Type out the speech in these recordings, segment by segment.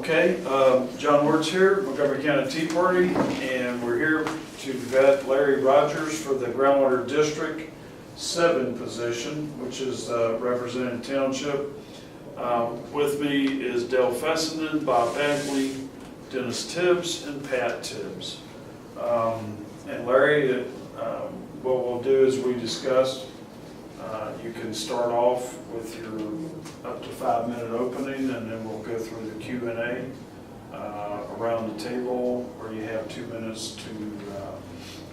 Okay, John Ward's here, Montgomery County Tea Party, and we're here to vet Larry Rogers for the Groundwater District 7 position, which is representing Township. With me is Dale Fessenden, Bob Bagley, Dennis Tibbs, and Pat Tibbs. And Larry, what we'll do is we discussed, you can start off with your up to 5-minute opening, and then we'll go through the Q&A around the table, where you have 2 minutes to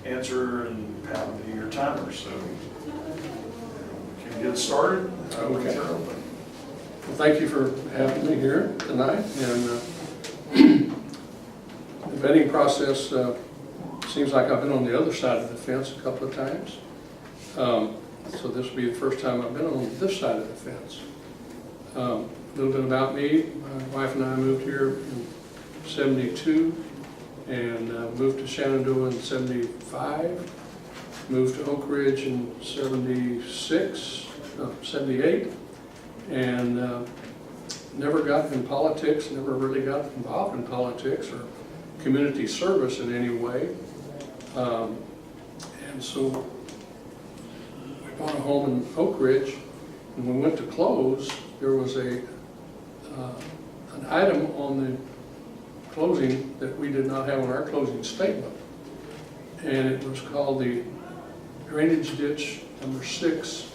answer, and Pat will be your timer. So can you get started? Okay. Well, thank you for having me here tonight. And the vetting process seems like I've been on the other side of the fence a couple of times. So this will be the first time I've been on this side of the fence. A little bit about me. My wife and I moved here in '72 and moved to Shenandoah in '75. Moved to Oak Ridge in '78. And never got in politics, never really got involved in politics or community service in any way. And so we bought a home in Oak Ridge, and when we went to close, there was an item on the closing that we did not have on our closing statement. And it was called the drainage ditch number 6.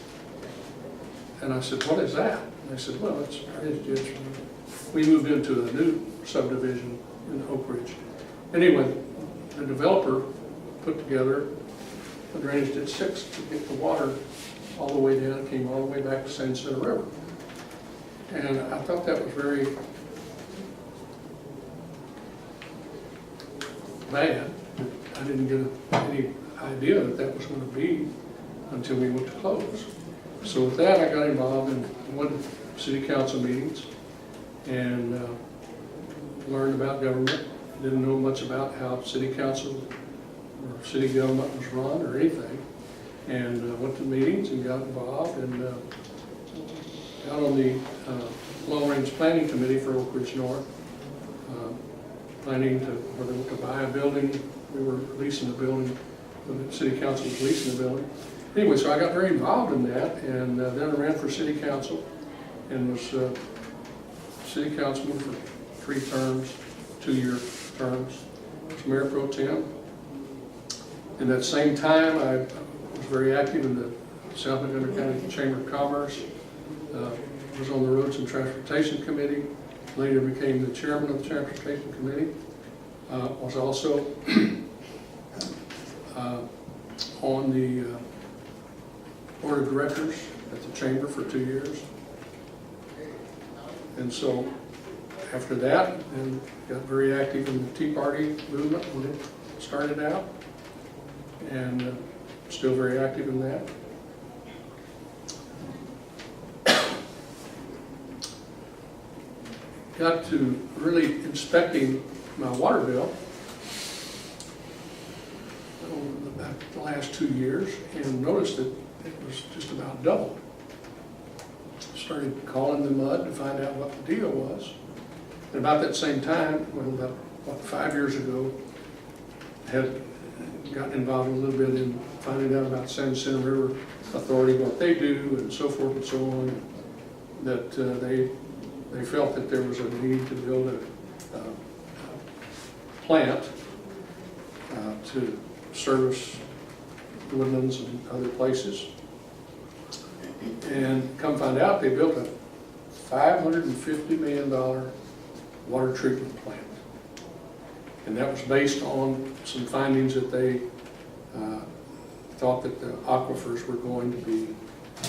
And I said, what is that? And they said, well, it's a drainage ditch. We moved into a new subdivision in Oak Ridge. Anyway, the developer put together a drainage ditch 6 to get the water all the way down. It came all the way back to San Jacinto River. And I thought that was very bad. I didn't get any idea that that was going to be until we went to close. So with that, I got involved in one city council meetings and learned about government. Didn't know much about how city council or city government was run or anything. And went to meetings and got involved and got on the long-range planning committee for Oak Ridge North, planning to buy a building. We were leasing a building. The city council was leasing a building. Anyway, so I got very involved in that, and then I ran for city council and was city councilman for 3 terms, 2-year terms. I was mayor pro tem. In that same time, I was very active in the South Montgomery County Chamber of Commerce. Was on the Roads and Transportation Committee. Later became the chairman of the Transportation Committee. Was also on the board of directors at the chamber for 2 years. And so after that, and got very active in the Tea Party movement when it started out, and still very active in that. Got to really inspecting my water bill over the last 2 years and noticed that it was just about double. Started calling the mud to find out what the deal was. And about that same time, well, about 5 years ago, had gotten involved a little bit in finding out about San Jacinto River Authority, what they do, and so forth and so on, that they felt that there was a need to build a plant to service Woodlands and other places. And come find out, they built a $550 million water treatment plant. And that was based on some findings that they thought that the aquifers were going to be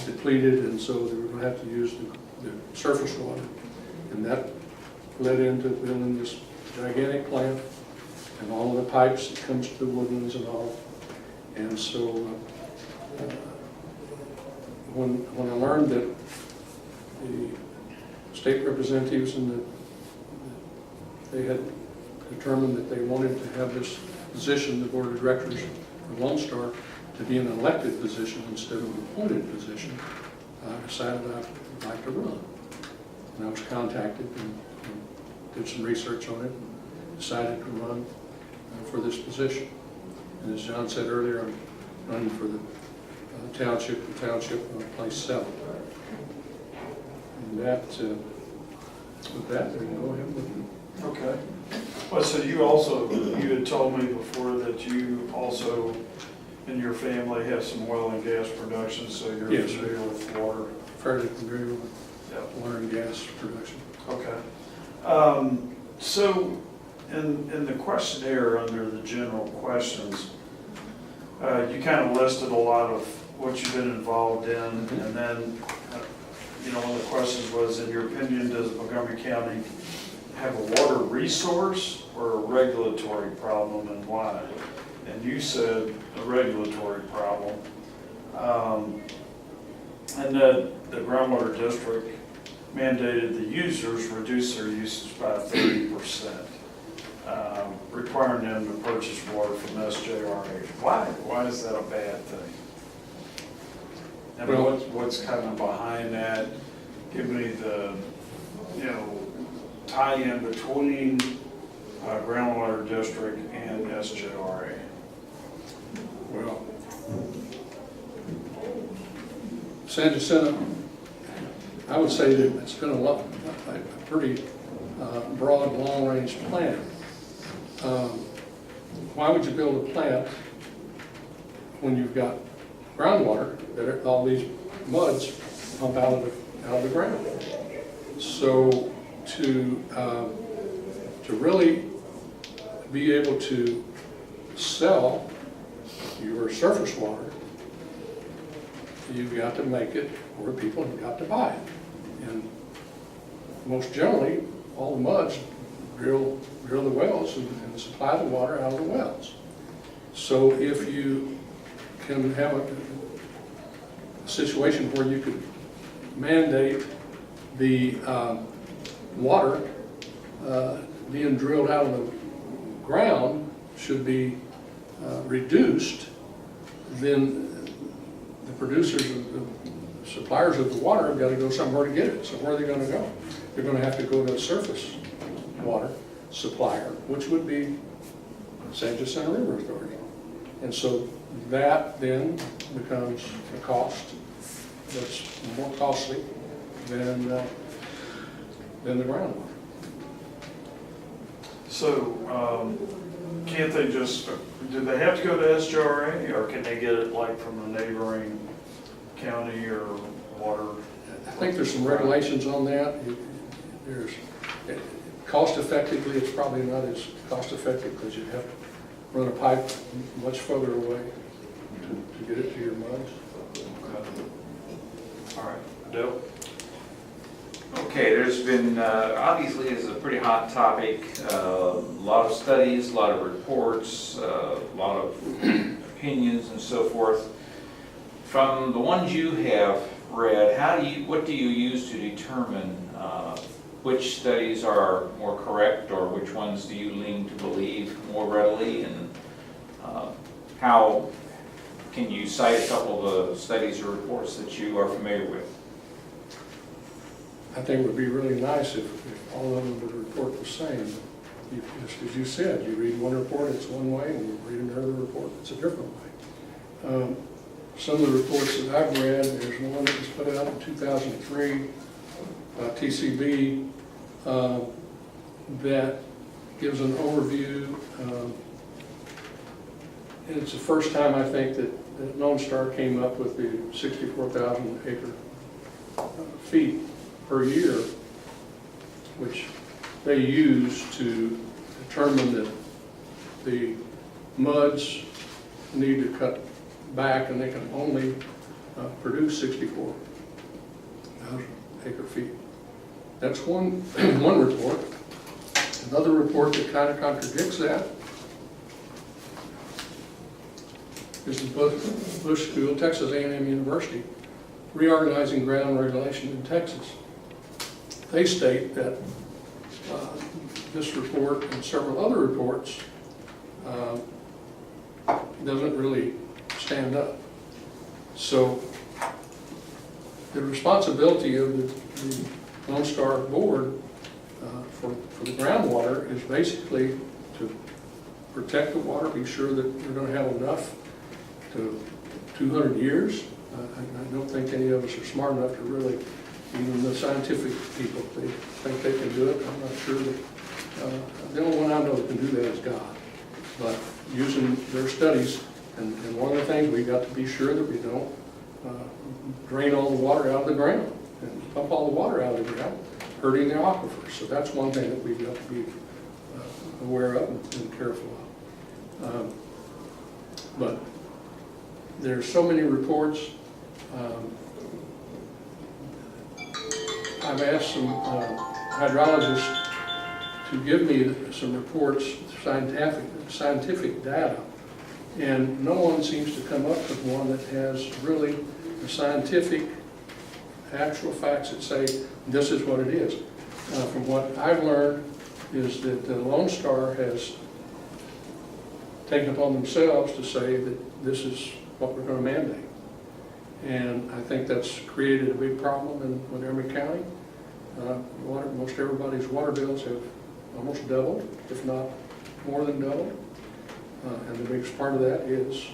depleted, and so they were going to have to use the surface water. And that led into building this gigantic plant and all of the pipes that comes to the Woodlands and all. And so when I learned that the state representatives and they had determined that they wanted to have this position, the board of directors for Lone Star, to be an elected position instead of an appointed position, I decided I'd like to run. And I was contacted and did some research on it, and decided to run for this position. And as John said earlier, I'm running for the township place 7. And that, with that, we can go ahead with it. Okay. Well, so you had told me before that you also, in your family, have some oil and gas production, so you're Yes. familiar with water. Fairly familiar with Yep. water and gas production. Okay. So in the questionnaire under the general questions, you kind of listed a lot of what you've been involved in, and then, one of the questions was, in your opinion, does Montgomery County have a water resource or a regulatory problem, and why? And you said a regulatory problem. And that the groundwater district mandated the users reduce their usage by 30%, requiring them to purchase water from SJRA. Why is that a bad thing? And Well, what's kind of behind that? Give me the, tie-in between groundwater district and SJRA. Well, San Jacinto, I would say that it's been a pretty broad, long-range plan. Why would you build a plant when you've got groundwater that all these muds pump out of the ground? So to really be able to sell your surface water, you've got to make it where people have got to buy it. And most generally, all the muds drill the wells and supply the water out of the wells. So if you can have a situation where you could mandate the water being drilled out of the ground should be reduced, then the producers, the suppliers of the water have got to go somewhere to get it. So where are they going to go? They're going to have to go to a surface water supplier, which would be San Jacinto River Authority. And so that then becomes a cost that's more costly than the groundwater. So, can't they just, do they have to go to SJRA, or can they get it like from a neighboring county or water? I think there's some regulations on that. There's, cost effectively, it's probably not as cost effective because you have to run a pipe much further away to get it to your muds. Okay. All right, Dale? Okay, there's been, obviously it's a pretty hot topic, a lot of studies, a lot of reports, a lot of opinions and so forth. From the ones you have read, what do you use to determine which studies are more correct, or which ones do you lean to believe more readily, and how can you cite a couple of the studies or reports that you are familiar with? I think it would be really nice if all of them would report the same. Just as you said, you read one report, it's one way, and you read another report, it's a different way. Some of the reports that I've read, there's one that was put out in 2003 by TCB that gives an overview. And it's the first time, I think, that Lone Star came up with the 64,000 acre feet per year, which they use to determine that the muds need to cut back and they can only produce 64,000 acre feet. That's one report. Another report that kind of contradicts that is the Bush School, Texas A&M University, Reorganizing Ground Regulation in Texas. They state that this report and several other reports doesn't really stand up. So the responsibility of the Lone Star Board for the groundwater is basically to protect the water, be sure that we're going to have enough to 200 years. I don't think any of us are smart enough to really, even the scientific people, they think they can do it. I'm not sure that, the only one I know that can do that is God. But using their studies, and one of the things, we got to be sure that we don't drain all the water out of the ground and pump all the water out of the ground, hurting the aquifers. So that's one thing that we've got to be aware of and careful of. But there's so many reports. I've asked some hydrologists to give me some reports, scientific data, and no one seems to come up with one that has really the scientific actual facts that say this is what it is. From what I've learned is that the Lone Star has taken upon themselves to say that this is what we're going to mandate. And I think that's created a big problem in Montgomery County. Most everybody's water bills have almost doubled, if not more than doubled. And the biggest part of that is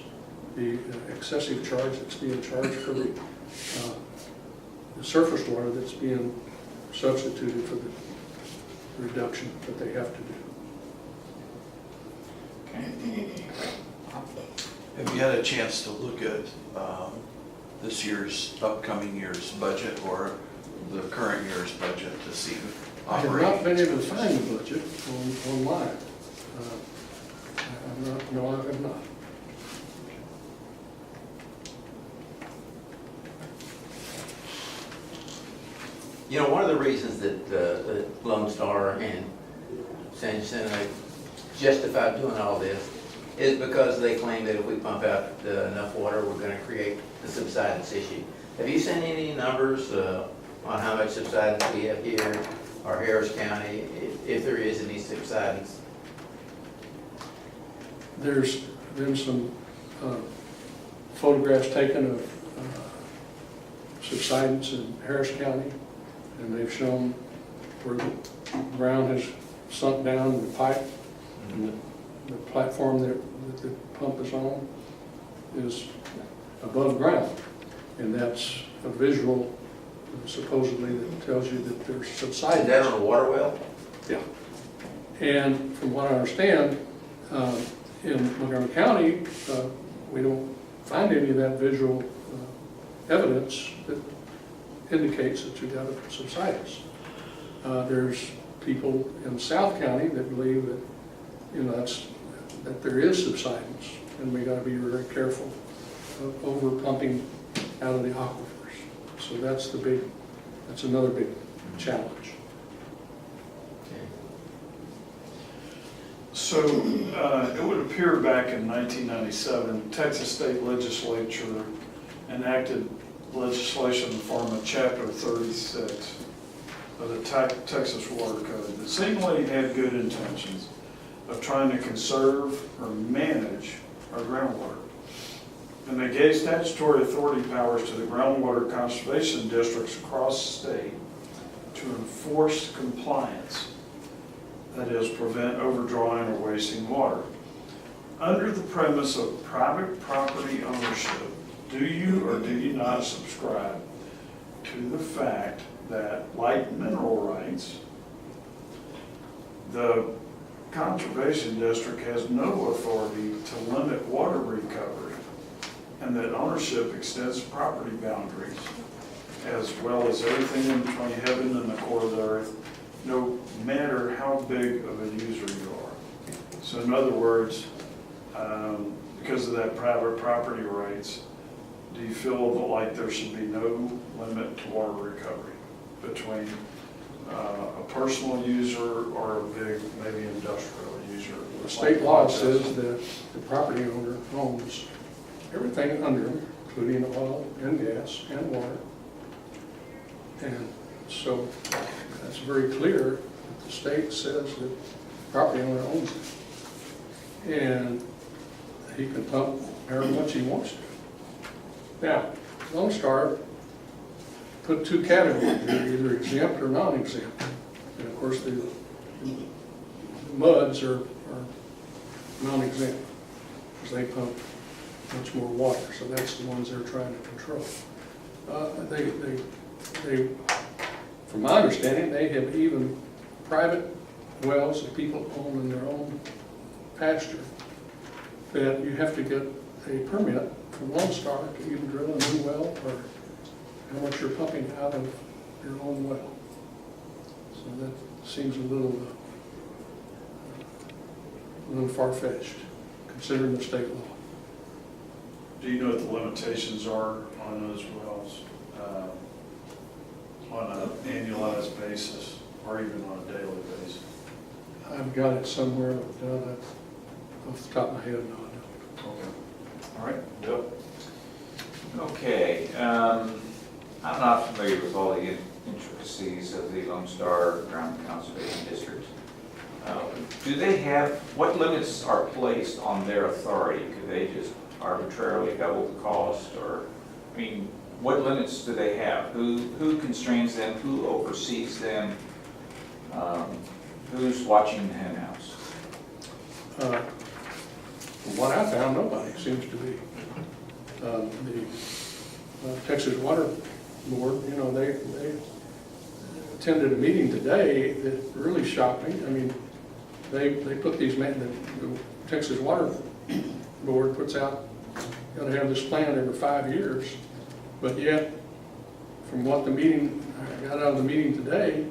the excessive charge that's being charged for the surface water that's being substituted for the reduction that they have to do. Have you had a chance to look at this year's, upcoming year's budget or the current year's budget to see I have operating? not been able to find the budget online. No, I have not. You know, one of the reasons that Lone Star and San Jacinto justified doing all this is because they claim that if we pump out enough water, we're going to create a subsidence issue. Have you seen any numbers on how much subsidence we have here or Harris County, if there is any subsidence? There's been some photographs taken of subsidence in Harris County, and they've shown where the ground has sunk down in the pipe, and the platform that the pump is on is above ground. And that's a visual, supposedly, that tells you that there's subsidence. Is that on a water well? Yeah. And from what I understand, in Montgomery County, we don't find any of that visual evidence that indicates that you've got a subsidence. There's people in South County that believe that, that there is subsidence, and we got to be very careful of over pumping out of the aquifers. So that's another big challenge. So it would appear back in 1997, Texas State Legislature enacted legislation in the form of Chapter 36 of the Texas Water Code that seemingly had good intentions of trying to conserve or manage our groundwater. And they gave statutory authority powers to the groundwater conservation districts across the state to enforce compliance. That is, prevent overdrawing or wasting water. Under the premise of private property ownership, do you or do you not subscribe to the fact that, like mineral rights, the conservation district has no authority to limit water recovery, and that ownership extends property boundaries, as well as everything in between heaven and the core of the earth, no matter how big of a user you are. So in other words, because of that private property rights, do you feel like there should be no limit to water recovery between a personal user or a big, maybe industrial user? The state law says that the property owner owns everything under them, including oil and gas and water. And so that's very clear that the state says that the property owner owns it. And he can pump however much he wants to. Now, Lone Star put two categories, they're either exempt or non-exempt. And of course, the MUDs are non-exempt, because they pump much more water, so that's the ones they're trying to control. They, from my understanding, they have even private wells that people own in their own pasture, that you have to get a permit from Lone Star to even drill a new well, or how much you're pumping out of your own well. So that seems a little far-fetched, considering the state law. Do you know what the limitations are on those wells, on an annualized basis, or even on a daily basis? I've got it somewhere, but off the top of my head, no, I don't. Okay. All right, Bill? Okay, I'm not familiar with all the intricacies of the Lone Star Ground Conservation District. Do they have, what limits are placed on their authority? Could they just arbitrarily double the cost, or, I mean, what limits do they have? Who constrains them? Who oversees them? Who's watching the hen house? From what I found, nobody seems to be. The Texas Water Board, you know, they attended a meeting today that really shocked me. I mean, they put these, the Texas Water Board puts out, got to have this plan every 5 years, but yet, from what the meeting, I got out of the meeting today,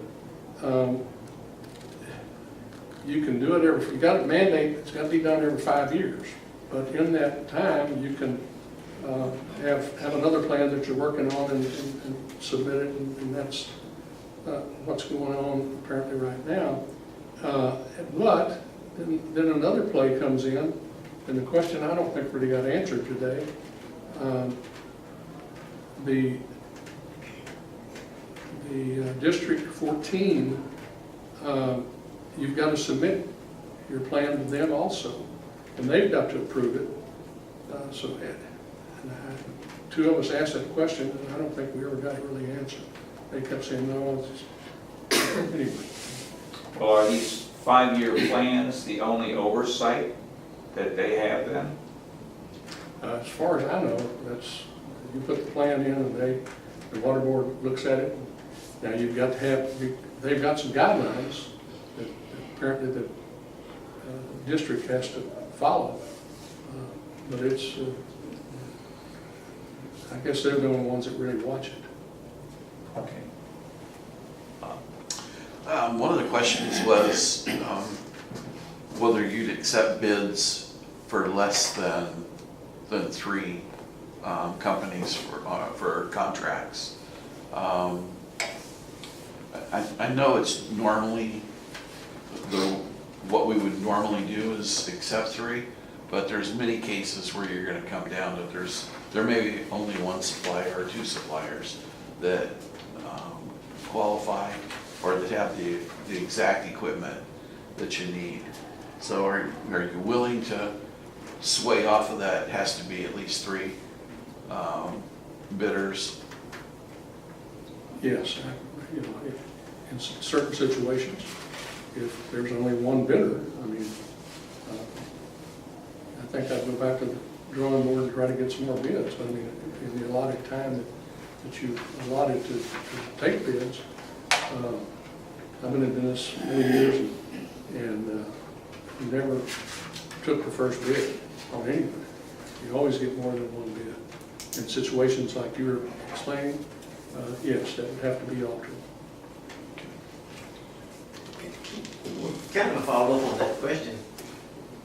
you can do it every, you got a mandate, it's got to be done every 5 years. But in that time, you can have another plan that you're working on and submit it, and that's what's going on apparently right now. But then another play comes in, and the question I don't think really got answered today. The District 14, you've got to submit your plan to them also, and they've got to approve it. Two of us asked that question, and I don't think we ever got it really answered. They kept saying, no, it's just, anyway. Well, are these 5-year plans the only oversight that they have then? As far as I know, that's, you put the plan in and the water board looks at it. Now you've got to have, they've got some guidelines that apparently the district has to follow. But it's, I guess they're the only ones that really watch it. Okay. One of the questions was whether you'd accept bids for less than 3 companies for contracts. I know it's normally, what we would normally do is accept 3, but there's many cases where you're going to come down to there may be only 1 supplier or 2 suppliers that qualify or that have the exact equipment that you need. So are you willing to sway off of that? It has to be at least 3 bidders? Yes, you know, in certain situations, if there's only 1 bidder, I mean, I think I'd go back to the drawing board and try to get some more bids. But I mean, in the allotted time that you allotted to take bids, I've been in this many years and never took the first bid on anything. You always get more than 1 bid. In situations like you were explaining, yes, that would have to be altered. Kind of a follow-up on that question.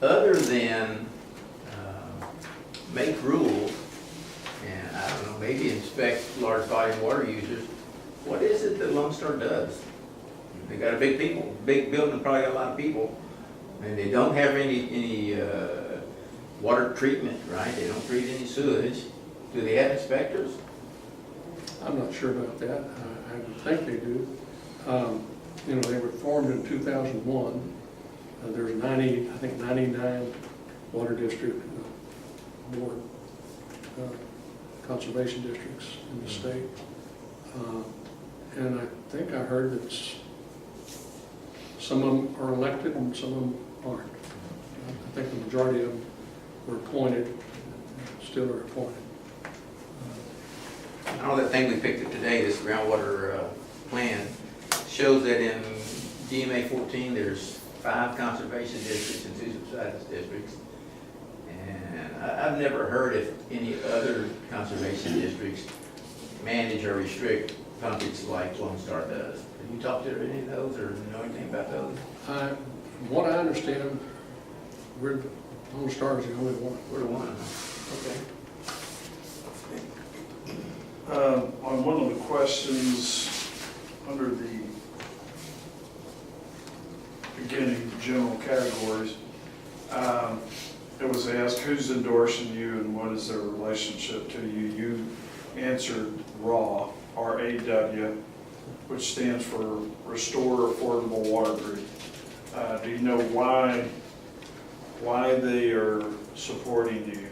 Other than make rules, and I don't know, maybe inspect large volume water users, what is it that Lone Star does? They got a big building, probably got a lot of people, and they don't have any water treatment, right? They don't treat any sewage. Do they have inspectors? I'm not sure about that. I would think they do. You know, they were formed in 2001. There's 99 water district board conservation districts in the state. And I think I heard that Some of them are elected and some of them aren't. I think the majority of them were appointed, still are appointed. I know that thing we picked up today, this groundwater plan, shows that in DMA 14, there's 5 conservation districts and 2 subsidence districts. And I've never heard if any other conservation districts manage or restrict pumpage like Lone Star does. Have you talked to any of those or know anything about those? From what I understand, Lone Star is the only one. We're the one. Okay. On one of the questions under the beginning general categories, it was asked who's endorsing you and what is their relationship to you. You answered RAW, R-A-W, which stands for Restore Affordable Water Group. Do you know why they are supporting you?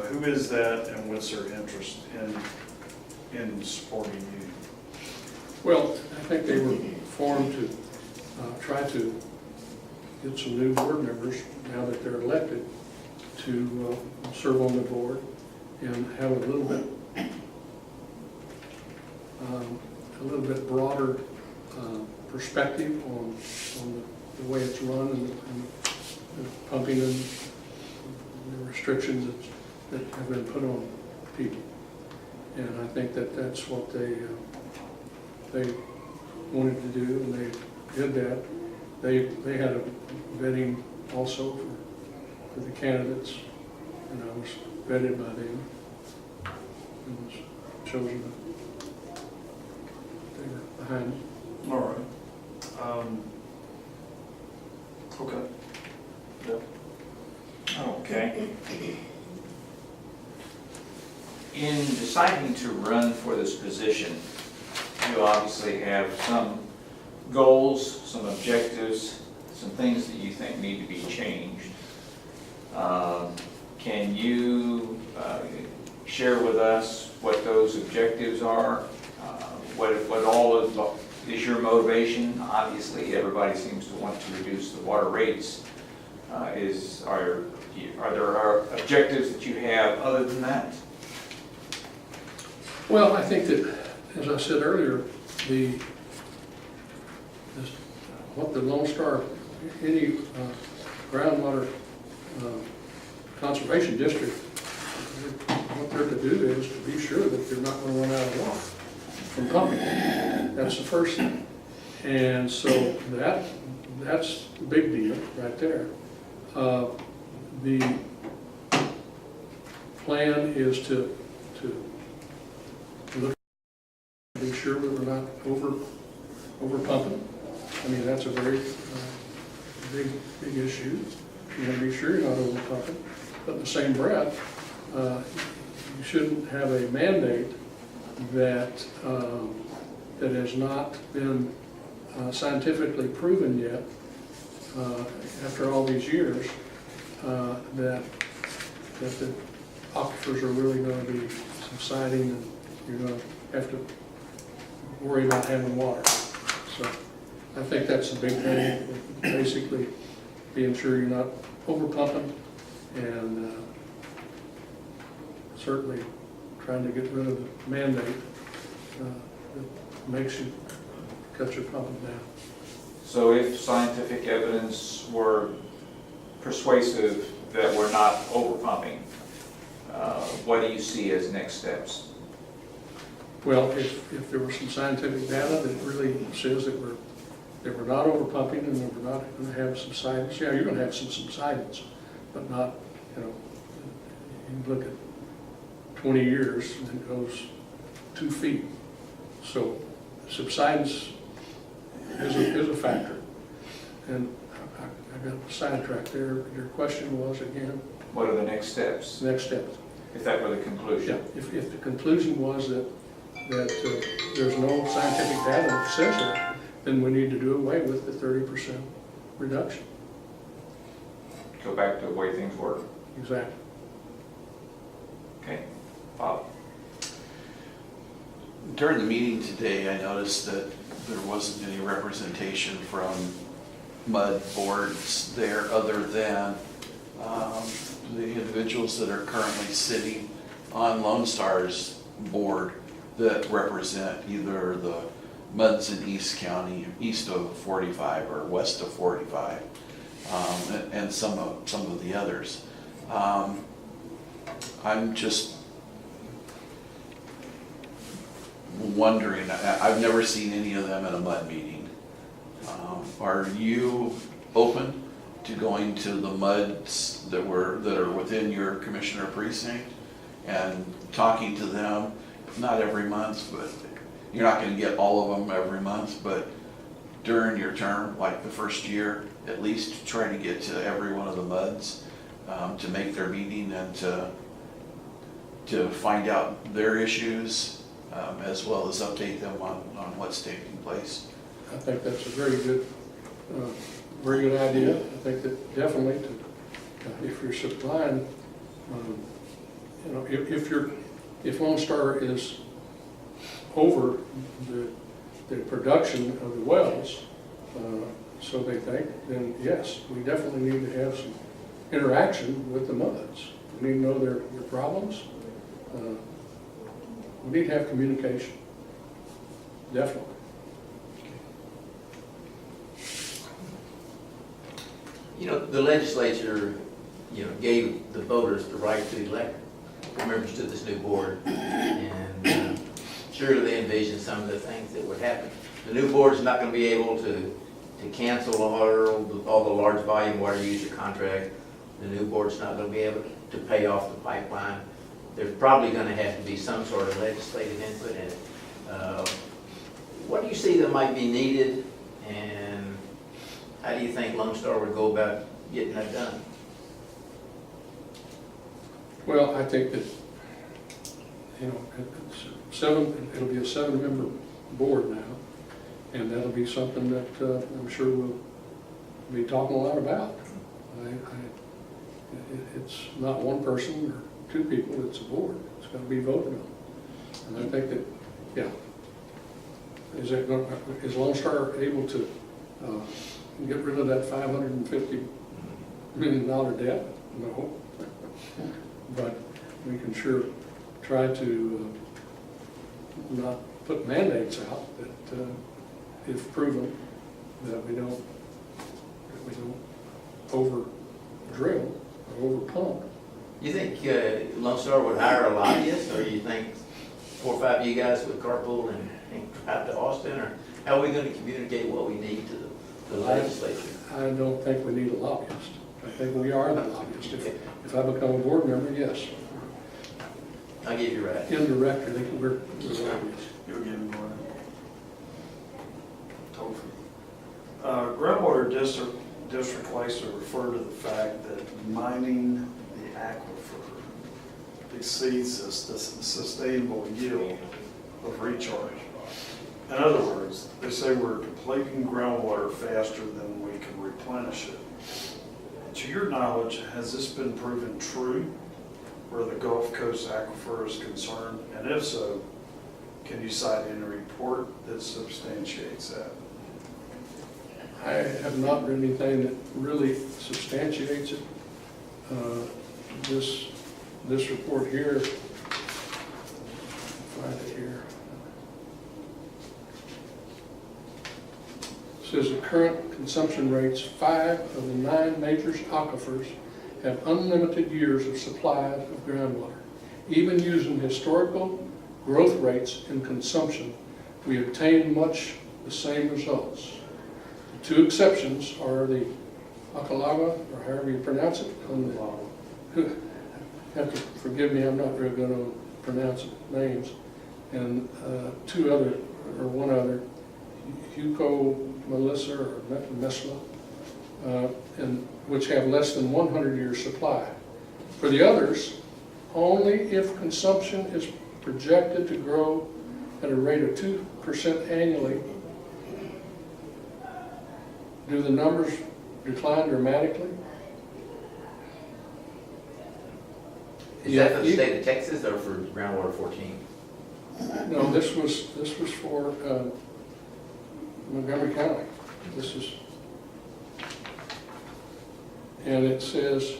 Who is that and what's their interest in supporting you? Well, I think they were formed to try to get some new board members, now that they're elected, to serve on the board and have a little bit broader perspective on the way it's run and the pumping and the restrictions that have been put on people. And I think that that's what they wanted to do, and they did that. They had a vetting also for the candidates, and I was vetted by them and was chosen. They were behind me. All right. Okay. Yep. Okay. In deciding to run for this position, you obviously have some goals, some objectives, some things that you think need to be changed. Can you share with us what those objectives are? What all is your motivation? Obviously, everybody seems to want to reduce the water rates. Are there objectives that you have other than that? Well, I think that, as I said earlier, what the Lone Star, any groundwater conservation district, what they're to do is to be sure that they're not going to run out of water from pumping. That's the first thing. And so that's the big deal right there. The plan is to look, be sure that we're not over pumping. I mean, that's a very big issue. You want to be sure you're not over pumping. But in the same breath, you shouldn't have a mandate that has not been scientifically proven yet, after all these years, that the aquifers are really going to be subsiding and you're going to have to worry about having water. So I think that's the big thing, basically being sure you're not over pumping and certainly trying to get rid of the mandate that makes you cut your pumping down. So if scientific evidence were persuasive that we're not over pumping, what do you see as next steps? Well, if there was some scientific data that really says that we're not over pumping and that we're not going to have subsidence, yeah, you're going to have some subsidence, but not, you can look at 20 years and it goes 2 feet. So subsidence is a factor. And I got sidetracked there. Your question was again? What are the next steps? Next step. If that were the conclusion? Yeah, if the conclusion was that there's no scientific data that says that, then we need to do away with the 30% reduction. Go back to the way things were. Exactly. Okay. Bob? During the meeting today, I noticed that there wasn't any representation from mud boards there other than the individuals that are currently sitting on Lone Star's board that represent either the muds in East County, east of 45 or west of 45, and some of the others. I'm just wondering, I've never seen any of them at a mud meeting. Are you open to going to the muds that are within your commissioner precinct and talking to them, not every month, but you're not going to get all of them every month, but during your term, like the first year, at least trying to get to every one of the muds to make their meeting and to find out their issues as well as update them on what's taking place? I think that's a very good idea. I think that definitely if you're supplying, you know, if Lone Star is over the production of the wells, so they think, then yes, we definitely need to have some interaction with the muds. We need to know their problems. We need to have communication, definitely. You know, the legislature, you know, gave the voters the right to elect members to this new board, and surely they envisioned some of the things that would happen. The new board is not going to be able to cancel all the large volume water user contract. The new board's not going to be able to pay off the pipeline. There's probably going to have to be some sort of legislative input in it. What do you see that might be needed, and how do you think Lone Star would go about getting that done? Well, I think that, you know, it'll be a 7-member board now, and that'll be something that I'm sure we'll be talking a lot about. It's not one person or 2 people, it's a board. It's going to be voted on. And I think that, yeah, is Lone Star able to get rid of that $550 million debt? No. But we can sure try to not put mandates out that, if proven, that we don't over drill or over pump. You think Lone Star would hire a lobbyist, or you think 4 or 5 of you guys would carpool and drive to Austin, or how are we going to communicate what we need to the legislature? I don't think we need a lobbyist. I think we are the lobbyist. If I become a board member, yes. I'll give you right. Indirectly, we're lobbyists. You'll get more. Totally. Groundwater district likes to refer to the fact that mining the aquifer exceeds the sustainable yield of recharge. In other words, they say we're completing groundwater faster than we can replenish it. To your knowledge, has this been proven true where the Gulf Coast aquifer is concerned? And if so, can you cite any report that substantiates that? I have not read anything that really substantiates it. This report here, find it here, says the current consumption rates, 5 of the 9 major aquifers have unlimited years of supply of groundwater. Even using historical growth rates in consumption, we obtain much the same results. The 2 exceptions are the Ocalaga, or however you pronounce it, and you have to forgive me, I'm not very good on pronouncing names, and 2 other, or 1 other, Huco Melissa or Mesla, and which have less than 100 years supply. For the others, only if consumption is projected to grow at a rate of 2% annually do the numbers decline dramatically. Is that for the state of Texas or for groundwater 14? No, this was for Montgomery County. This is And it says,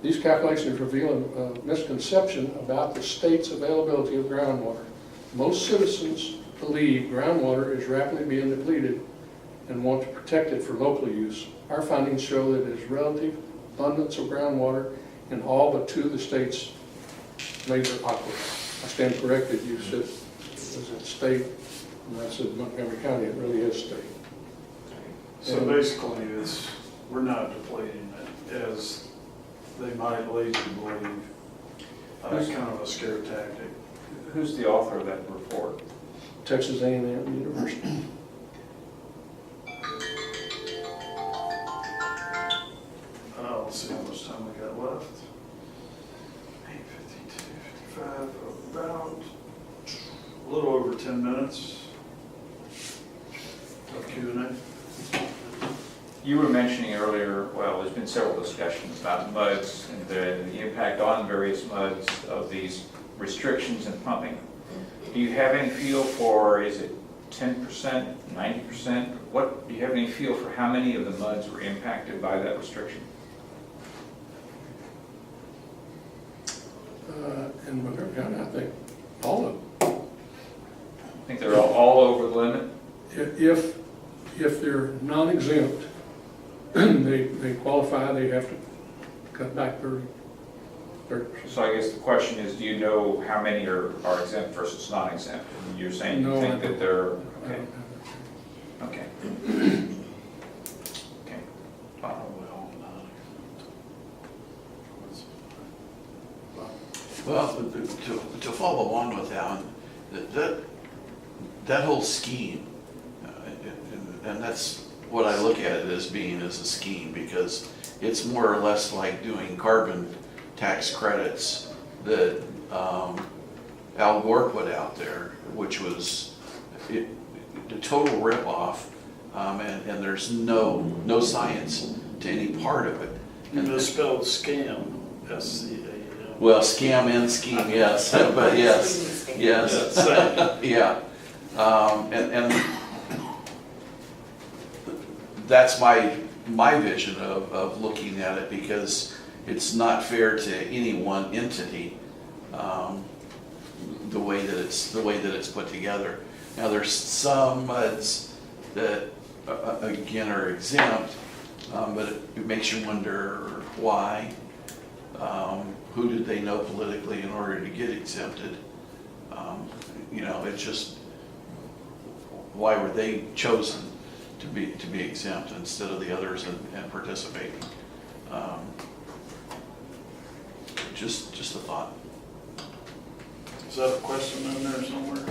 these calculations reveal a misconception about the state's availability of groundwater. Most citizens believe groundwater is rapidly being depleted and want to protect it for local use. Our findings show that there is relative abundance of groundwater in all but 2 of the state's major aquifers. I stand corrected, you said, is it state? And I said Montgomery County, it really is state. So basically, we're not depleting it as they might lead you to believe. It's kind of a scare tactic. Who's the author of that report? Texas A&M University. Let's see how much time we got left. 8:52, 55, about a little over 10 minutes of Q&A. You were mentioning earlier, well, there's been several discussions about muds and the impact on various muds of these restrictions and pumping. Do you have any feel for, is it 10%, 90%? What, do you have any feel for how many of the muds were impacted by that restriction? In Montgomery County, I think all of them. I think they're all over the limit? If they're non-exempt, they qualify, they have to cut back 30%. So I guess the question is, do you know how many are exempt versus non-exempt? And you're saying you No, think I that don't. they're, I okay, don't have okay. Okay. Well, to follow along with that whole scheme, and that's what I look at it as being, as a scheme, because it's more or less like doing carbon tax credits that Al Gore put out there, which was the total ripoff, and there's no science to any part of it. You misspelled scam, S-C-A-M. Well, scam and scheme, yes, but yes, yes, yeah. And that's my vision of looking at it, because it's not fair to any one entity, the way that it's put together. Now, there's some muds that again are exempt, but it makes you wonder why. Who did they know politically in order to get exempted? You know, it's just, why were they chosen to be exempt instead of the others and participating? Just a thought. Is that a question in there somewhere?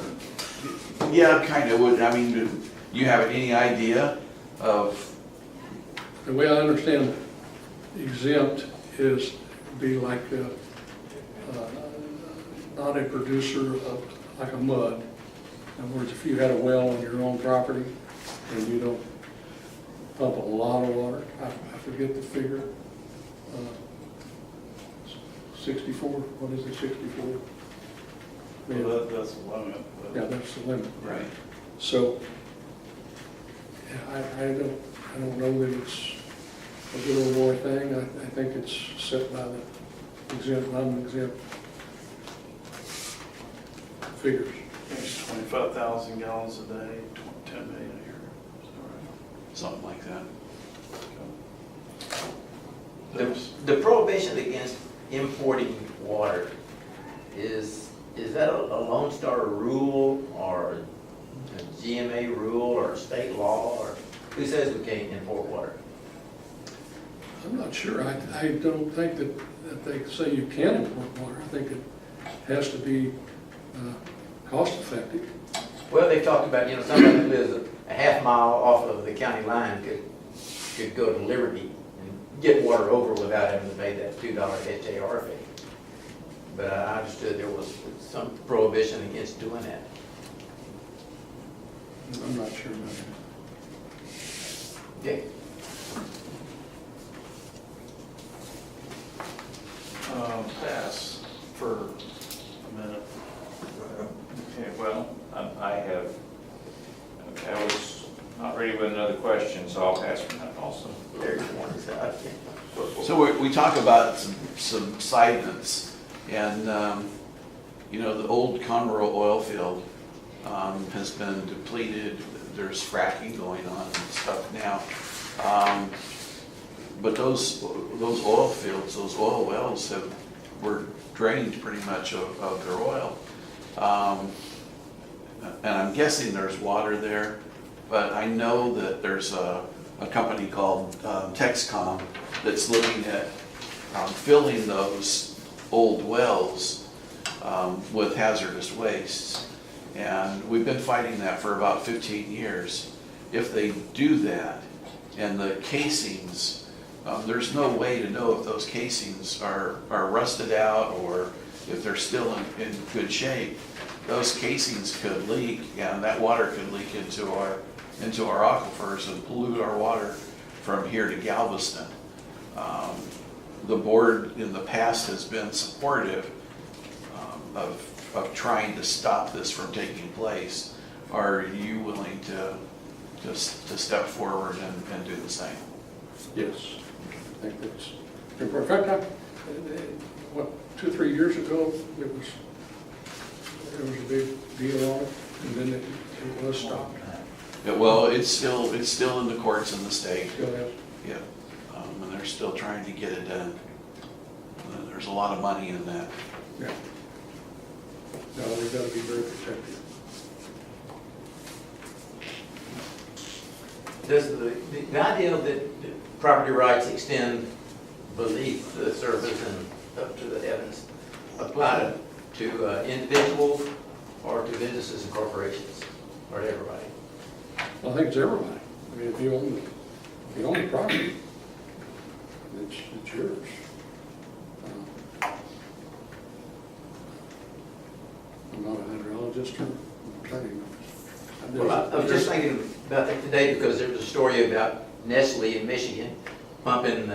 Yeah, kind of would. I mean, do you have any idea of? The way I understand exempt is be like not a producer of, like a mud. In other words, if you had a well on your own property and you don't pump a lot of water, I forget the figure, 64, what is it, 64? Well, that's a limit. but- Yeah, that's the limit. Right. So, yeah, I don't know that it's a good or more thing. I think it's set by the exempt, non-exempt figures. It's 25,000 gallons a day, 10 million a year. Is that Something like that. right? That's- The prohibition against importing water, is that a Lone Star rule or a GMA rule or state law, or who says we can't import water? I'm not sure. I don't think that they say you can import water. I think it has to be cost effective. Well, they talked about, somebody who lives a half mile off of the county line could go to Liberty and get water over without having to pay that $2 HAR fee. But I understood there was some prohibition against doing that. I'm not sure about that. Okay. Pass for a minute. Okay, well, I was not ready with another question, so I'll pass from that also. There's one, so I can't. So we talk about some sidements, and, you know, the old Conroe oil field has been depleted. There's fracking going on and stuff now. But those oil fields, those oil wells were drained pretty much of their oil. And I'm guessing there's water there, but I know that there's a company called Texcom that's looking at filling those old wells with hazardous wastes. And we've been fighting that for about 15 years. If they do that, and the casings, there's no way to know if those casings are rusted out or if they're still in good shape. Those casings could leak, and that water could leak into our aquifers and pollute our water from here to Galveston. The board in the past has been supportive of trying to stop this from taking place. Are you willing to step forward and do the same? Yes, I think that's important. In fact, what, 2 or 3 years ago, there was a big deal on it, and then it was stopped. Yeah, well, it's still in the courts in the state. Still has. Yeah, and they're still trying to get it done. There's a lot of money in that. Yeah. No, we've got to be very protective. Does the idea that property rights extend beneath the surface and up to the heavens apply to individuals or to businesses and corporations, or to everybody? Well, I think it's everybody. I mean, if you own the property, it's yours. I'm not a hydrologist or attorney. Well, I was just thinking about that today because there was a story about Nestle in Michigan pumping,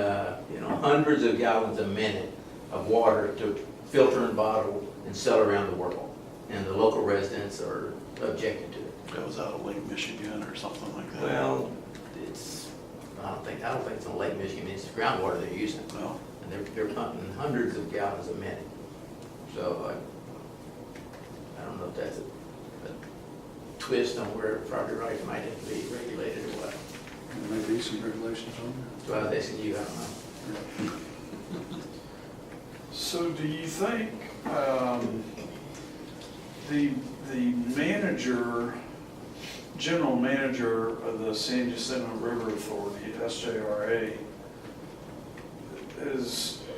hundreds of gallons a minute of water to filter and bottle and sell around the world. And the local residents are objecting to it. That was out of Lake Michigan or something like that. Well, I don't think it's on Lake Michigan. It's groundwater they're using. Well, And they're pumping hundreds of gallons a minute. So I don't know if that's a twist on where property rights might have to be regulated or what. There may be some regulations on that. So I was asking you, I don't know. So do you think the manager, general manager of the San Jacinto River Authority, SJRA,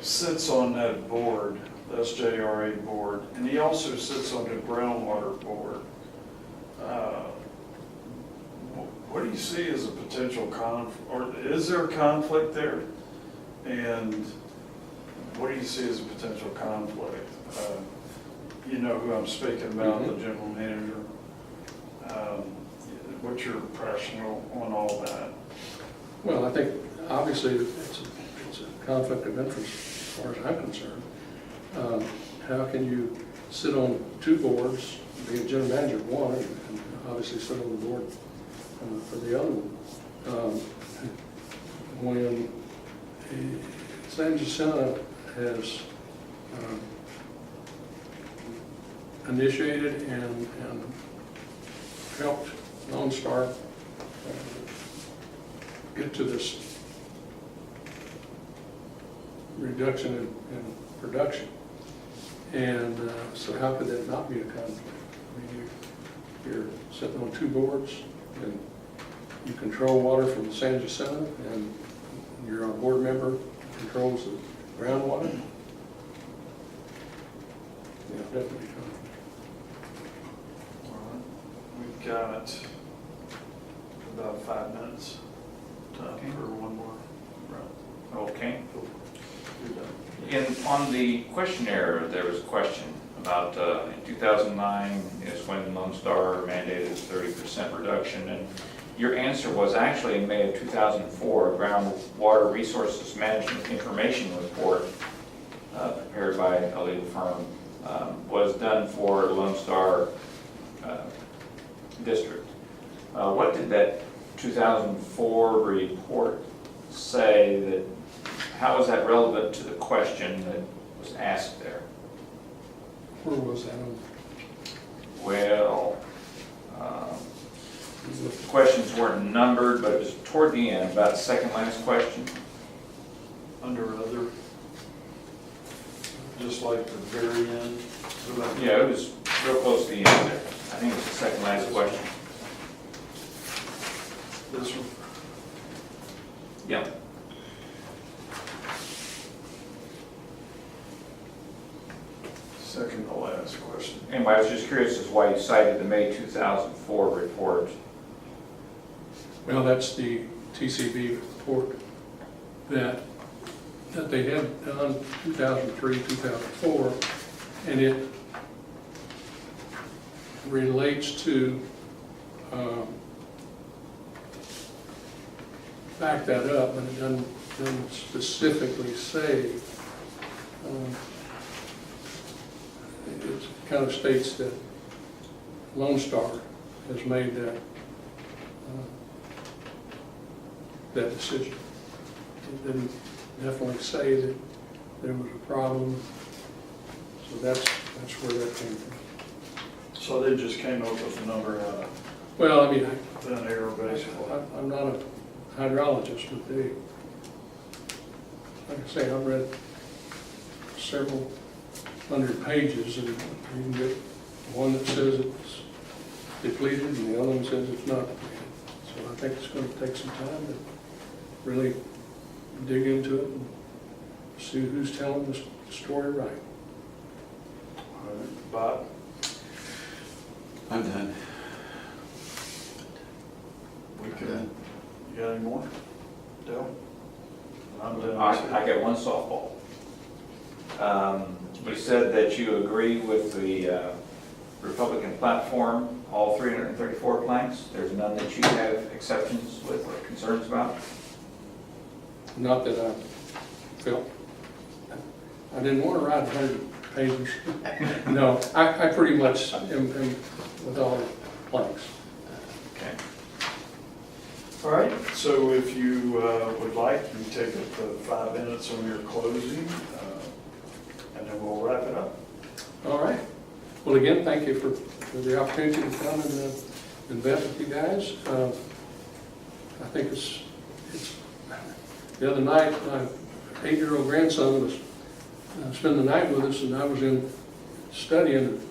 sits on that board, the SJRA board, and he also sits on the Groundwater board. What do you see as a potential or is there a conflict there? And what do you see as a potential conflict? You know who I'm speaking about, the general manager. What's your impression on all that? Well, I think obviously it's a conflict of interest as far as I'm concerned. How can you sit on 2 boards, be a general manager of one, and obviously sit on the board for the other one? When San Jacinto has initiated and helped Lone Star get to this reduction in production. And so how could that not be a conflict? I mean, you're sitting on 2 boards and you control water from San Jacinto and you're a board member who controls the groundwater. Yeah, definitely conflict. All right. We've got about 5 minutes time for one more round. Okay. You're done. On the questionnaire, there was a question about, in 2009 is when Lone Star mandated 30% reduction, and your answer was actually in May of 2004, a Groundwater Resources Management Information Report prepared by a legal firm was done for Lone Star District. What did that 2004 report say that how is that relevant to the question that was asked there? Where was that on? Well, the questions weren't numbered, but it was toward the end, about the second last question. Under other, just like the very end. Yeah, it was real close to the end there. I think it was the second last question. This one? Yeah. Second to last question. Anyway, I was just curious as to why you cited the May 2004 report. Well, that's the TCB report that they had done 2003, 2004, and it relates to, back that up, but it doesn't specifically say. It kind of states that Lone Star has made that decision. It didn't definitely say that there was a problem, so that's where that came from. So they just came up with a number out of Well, I mean, thin air, basically. I'm not a hydrologist, but they, like I say, I've read several hundred pages, and you can get one that says it's depleted and the other one says it's not depleted. So I think it's going to take some time to really dig into it and see who's telling the story right. All right, Bob? I'm done. We can, you got any more? Dale? I'm done. I got one softball. You said that you agree with the Republican platform, all 334 planks. There's none that you have exceptions with or concerns about? Not that I felt, I didn't want to write 100 pages. No, I pretty much am with all the planks. Okay. All right, so if you would like, you take up the 5 minutes on your closing, and then we'll wrap it up. All right. Well, again, thank you for the opportunity to come and vet with you guys. I think it's the other night, my 8-year-old grandson was spending the night with us, and I was in studying.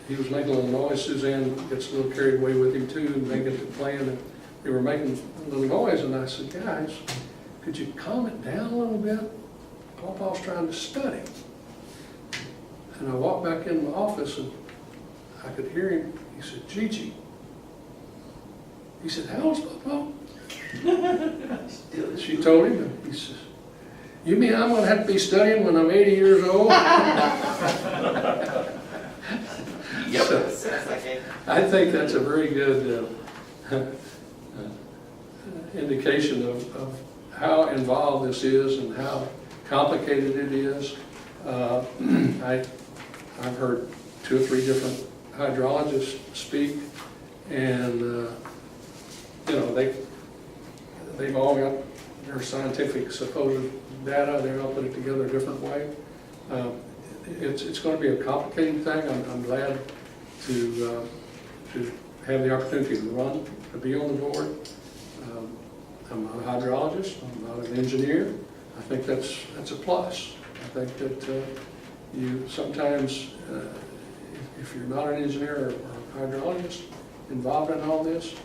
He was making a little noise. Suzanne gets a little carried away with him too, and they get to playing, and they were making a little noise, and I said, guys, could you calm it down a little bit? Papa's trying to study. And I walked back in my office, and I could hear him. He said, Gigi. He said, how old's Papa? She told him, and he says, you mean I'm going to have to be studying when I'm 80 years old? Yep. So, I think that's a very good indication of how involved this is and how complicated it is. I've heard 2 or 3 different hydrologists speak, and you know, they've all got their scientific supposed data. They're going to put it together a different way. It's going to be a complicated thing. I'm glad to have the opportunity to be on the board. I'm not a hydrologist. I'm not an engineer. I think that's a plus. I think that you sometimes, if you're not an engineer or a hydrologist involved in all this,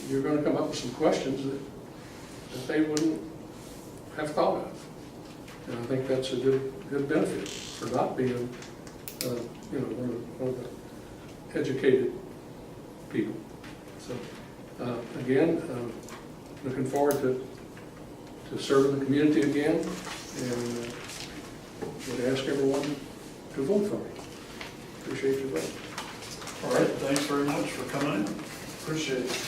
you're going to come up with some questions that they wouldn't have thought of. And I think that's a good benefit for not being, one of the educated people. So, again, looking forward to serving the community again, and would ask everyone to vote for me. Appreciate your vote. All right, thanks very much for coming in. Appreciate it.